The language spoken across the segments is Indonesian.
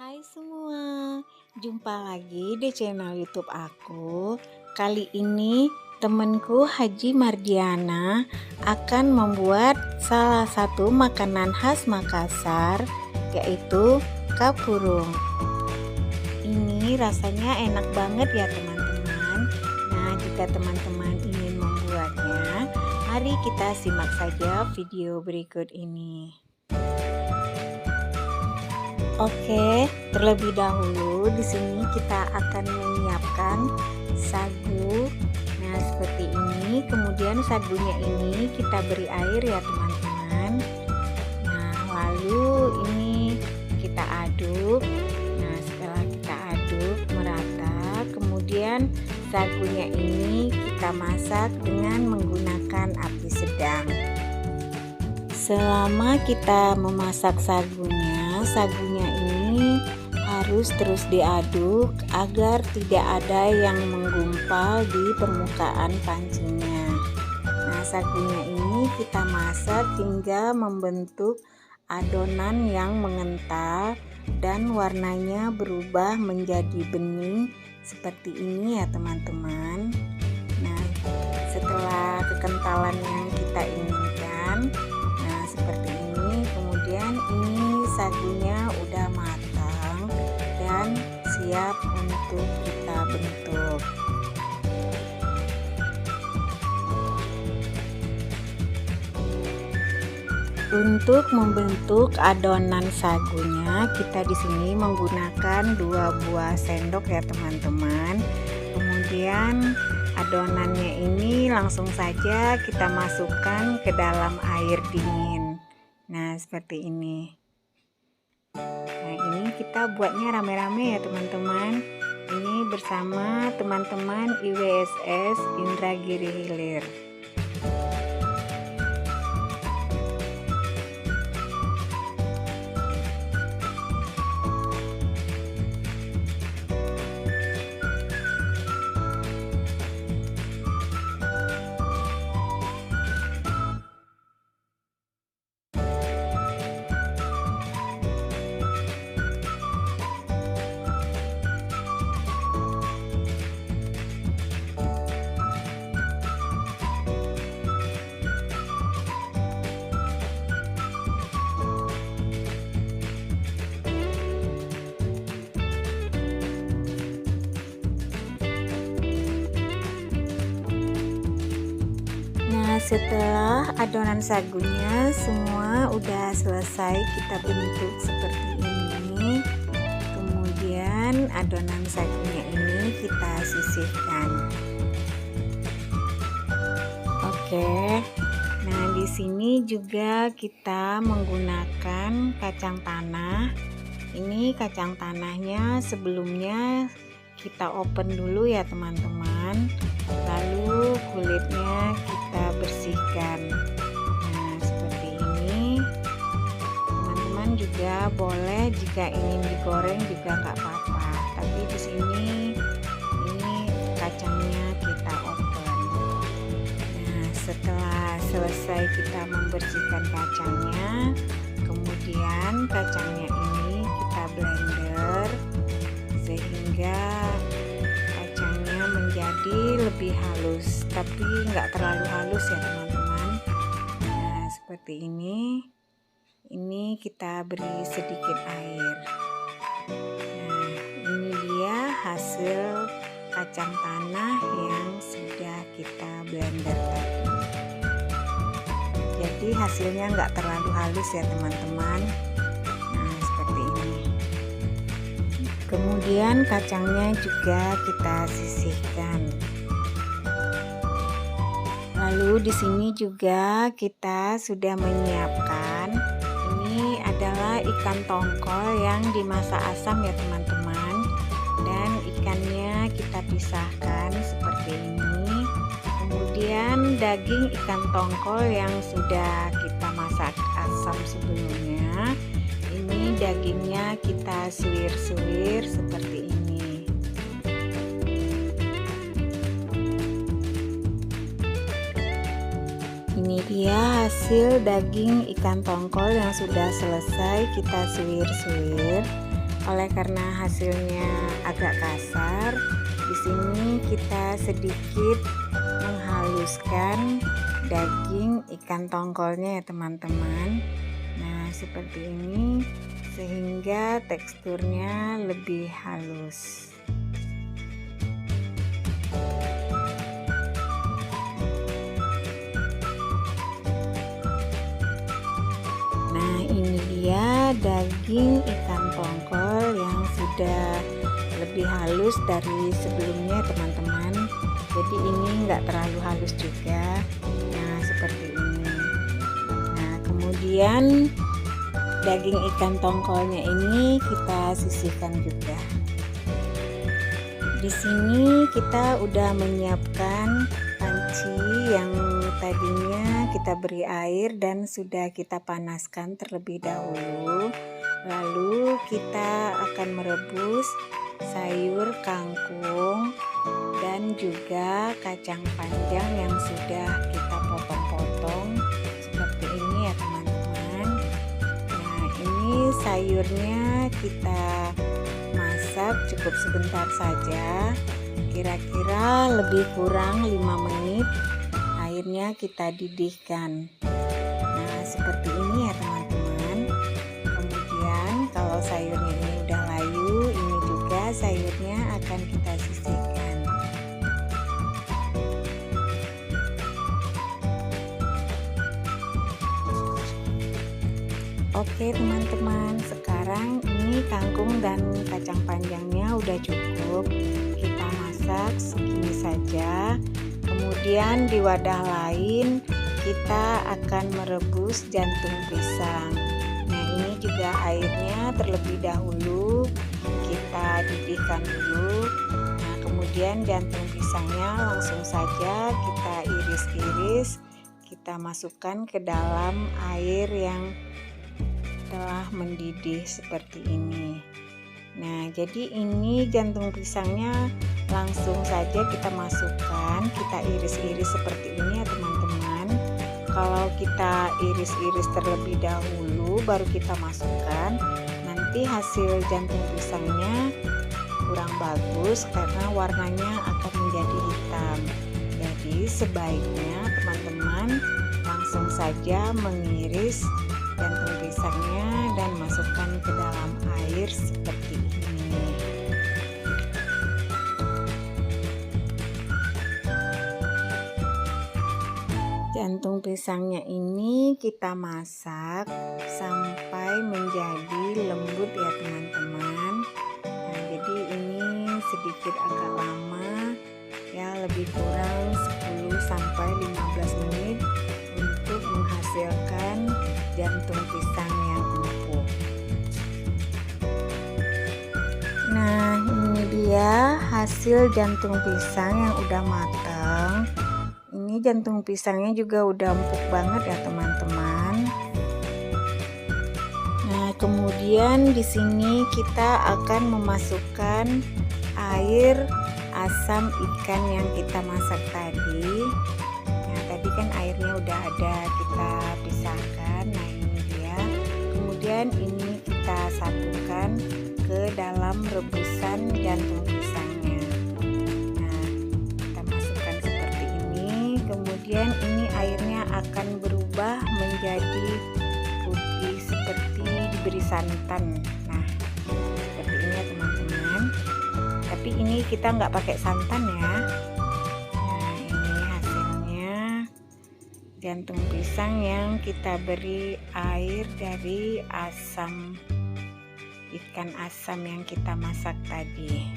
Hai semua, jumpa lagi di channel YouTube aku. Kali ini temanku Haji Mardiana akan membuat salah satu makanan khas Makassar, yaitu kapurung. Ini rasanya enak banget ya teman-teman. Nah, jika teman-teman ingin membuatnya, mari kita simak saja video berikut ini. Oke, terlebih dahulu di sini kita akan menyiapkan sagu. Nah, seperti ini. Kemudian sagunya ini kita beri air ya, teman-teman. Nah, lalu ini kita aduk. Nah, setelah kita aduk merata, kemudian sagunya ini kita masak dengan menggunakan api sedang. Selama kita memasak sagunya ini harus terus diaduk agar tidak ada yang menggumpal di permukaan pancinya. Nah, sagunya ini kita masak hingga membentuk adonan yang mengental dan warnanya berubah menjadi bening seperti ini ya teman-teman. Nah, setelah kekentalan yang kita inginkan, nah seperti ini, kemudian ini sagunya udah matang dan siap untuk kita bentuk. Untuk membentuk adonan sagunya, kita di sini menggunakan 2 buah sendok ya teman-teman. Kemudian adonannya ini langsung saja kita masukkan ke dalam air dingin. Nah, seperti ini. Nah, ini kita buatnya rame-rame ya teman-teman. Ini bersama teman-teman IWSS Indragiri Hilir. Setelah adonan sagunya semua udah selesai kita bentuk seperti ini, kemudian adonan sagunya ini kita sisihkan. Oke, nah di sini juga kita menggunakan kacang tanah. Ini kacang tanahnya sebelumnya kita open dulu ya teman-teman, lalu kulitnya kita bersihkan. Nah, seperti ini. Teman-teman juga boleh jika ingin digoreng juga nggak apa-apa, tapi di sini ini kacangnya kita open. Nah, setelah selesai kita membersihkan kacangnya, kemudian kacangnya ini kita blender sehingga kacangnya menjadi lebih halus, tapi nggak terlalu halus ya teman-teman. Nah, seperti ini kita beri sedikit air. Nah, ini dia hasil kacang tanah yang sudah kita blender tadi. Jadi hasilnya nggak terlalu halus ya teman-teman. Nah, seperti ini. Kemudian kacangnya juga kita sisihkan. Lalu di sini juga kita sudah menyiapkan, ini adalah ikan tongkol yang dimasak asam ya teman-teman, dan ikannya kita pisahkan seperti ini. Kemudian daging ikan tongkol yang sudah kita masak asam sebelumnya, ini dagingnya kita suwir-suwir seperti ini. Ini dia hasil daging ikan tongkol yang sudah selesai kita suwir-suwir. Oleh karena hasilnya agak kasar, di sini kita sedikit menghaluskan daging ikan tongkolnya ya teman-teman. Nah, seperti ini sehingga teksturnya lebih halus. Nah, ini dia daging ikan tongkol yang sudah lebih halus dari sebelumnya teman-teman. Jadi ini enggak terlalu halus juga. Nah, seperti ini. Nah, kemudian daging ikan tongkolnya ini kita sisihkan juga. Di sini kita udah menyiapkan panci yang tadinya kita beri air dan sudah kita panaskan terlebih dahulu. Lalu kita akan merebus sayur kangkung dan juga kacang panjang yang sudah kita potong-potong seperti ini ya teman-teman. Nah, ini sayurnya kita masak cukup sebentar saja, kira-kira lebih kurang 5 menit. Airnya kita didihkan. Nah, seperti ini ya teman-teman. Kemudian kalau sayurnya ini udah layu, ini juga sayurnya akan kita sisihkan. Oke teman-teman, sekarang ini kangkung dan kacang panjangnya udah cukup. Kita masak segini saja. Kemudian di wadah lain kita akan merebus jantung pisang. Nah, ini juga airnya terlebih dahulu kita didihkan dulu. Nah, kemudian jantung pisangnya langsung saja kita iris-iris, kita masukkan ke dalam air yang telah mendidih seperti ini. Nah, jadi ini jantung pisangnya langsung saja kita masukkan, kita iris-iris seperti ini ya teman-teman. Kalau kita iris-iris terlebih dahulu baru kita masukkan, nanti hasil jantung pisangnya kurang bagus karena warnanya akan menjadi hitam. Jadi sebaiknya teman-teman langsung saja mengiris jantung pisangnya dan masukkan ke dalam air seperti ini. Jantung pisangnya ini kita masak sampai menjadi lembut ya teman-teman. Nah, jadi ini sedikit agak lama ya, lebih kurang 10 sampai 15 menit untuk menghasilkan jantung pisang yang empuk. Nah, ini dia hasil jantung pisang yang udah matang. Ini jantung pisangnya juga udah empuk banget ya teman-teman. Nah, kemudian di sini kita akan memasukkan air asam ikan yang kita masak tadi. Nah, tadi kan airnya udah ada, kita pisahkan. Nah, ini dia. Kemudian ini kita satukan ke dalam rebusan jantung pisangnya. Nah, kita masukkan seperti ini. Kemudian ini airnya akan berubah menjadi putih seperti diberi santan. Nah, seperti ini ya teman-teman. Tapi ini kita nggak pakai santan ya. Nah, ini hasilnya jantung pisang yang kita beri air dari asam ikan asam yang kita masak tadi.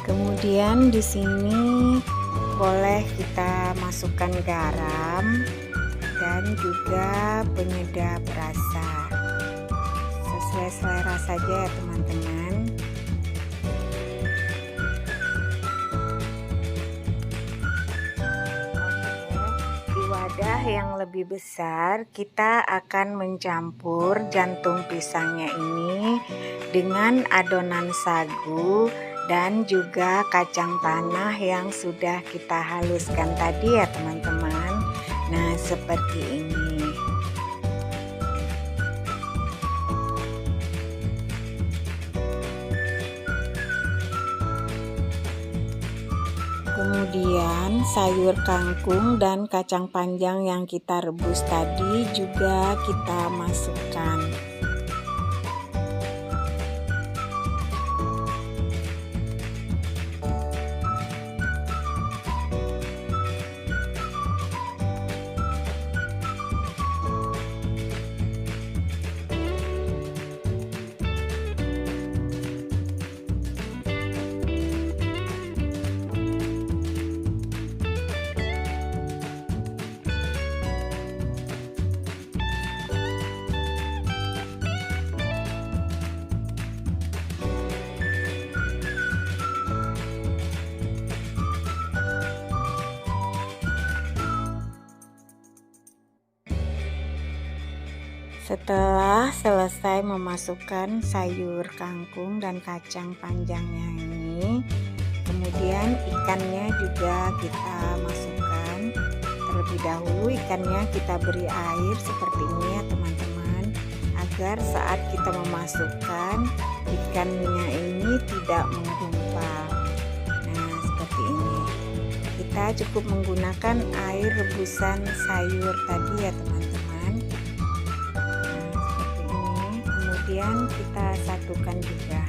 Kemudian di sini boleh kita masukkan garam dan juga penyedap rasa. Sesuai selera saja ya teman-teman. Di wadah Setelah yang lebih besar, kita akan mencampur jantung pisangnya ini dengan adonan sagu dan juga kacang tanah yang sudah kita haluskan tadi ya teman-teman. Nah, seperti ini. Kemudian sayur kangkung dan kacang panjang yang kita rebus tadi juga kita masukkan. Setelah selesai memasukkan sayur kangkung dan kacang panjangnya ini, kemudian ikannya juga kita masukkan. Terlebih dahulu ikannya kita beri air seperti ini ya teman-teman, agar saat kita memasukkan ikannya ini tidak menggumpal. Nah, seperti ini. Kita cukup menggunakan air rebusan sayur tadi ya teman-teman. Kemudian kita satukan juga.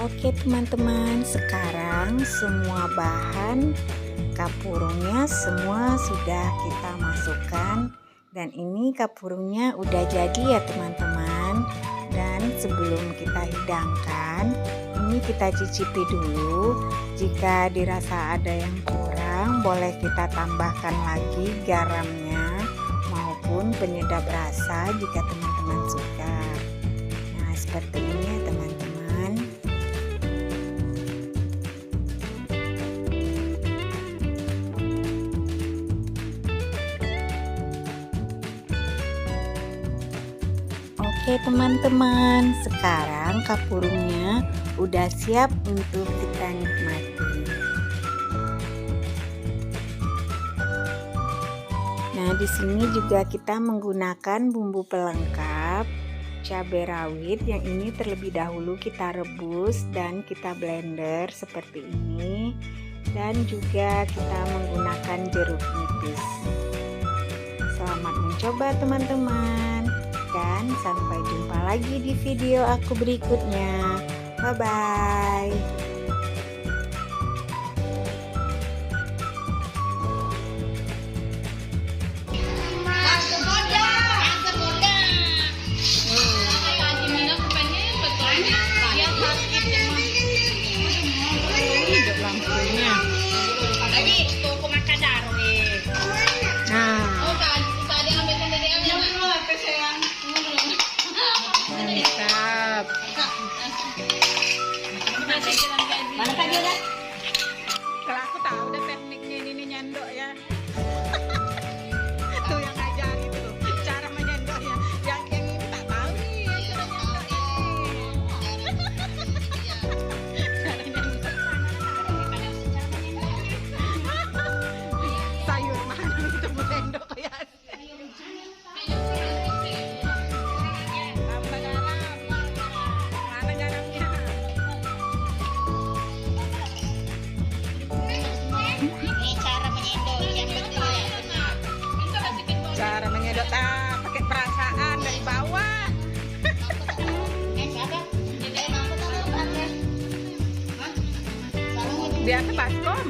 Oke teman-teman, sekarang semua bahan kapurungnya semua sudah kita masukkan, dan ini kapurungnya udah jadi ya teman-teman. Dan sebelum kita hidangkan, ini kita cicipi dulu. Jika dirasa ada yang kurang, boleh kita tambahkan lagi garamnya maupun penyedap rasa jika teman-teman suka. Nah, seperti ini ya teman-teman. Oke teman-teman, sekarang kapurungnya udah siap untuk kita nikmati. Nah, di sini juga kita menggunakan bumbu pelengkap cabai rawit yang ini terlebih dahulu kita rebus dan kita blender seperti ini, dan juga kita menggunakan jeruk nipis. Selamat mencoba teman-teman. Dan sampai jumpa lagi di video aku berikutnya. Bye bye. Mana tadi udah? Kalau aku tahu udah tekniknya ini nyendok ya. Tuh yang ngajari tuh cara menyendoknya. Yang ini tak tahu nih cara nyendok ini. Cara nyendok. Sayur mana itu menyendok ya. Tambah garam. Mana garamnya? Cara menyedot pakai perasaan dari bawah. Biasa baskom.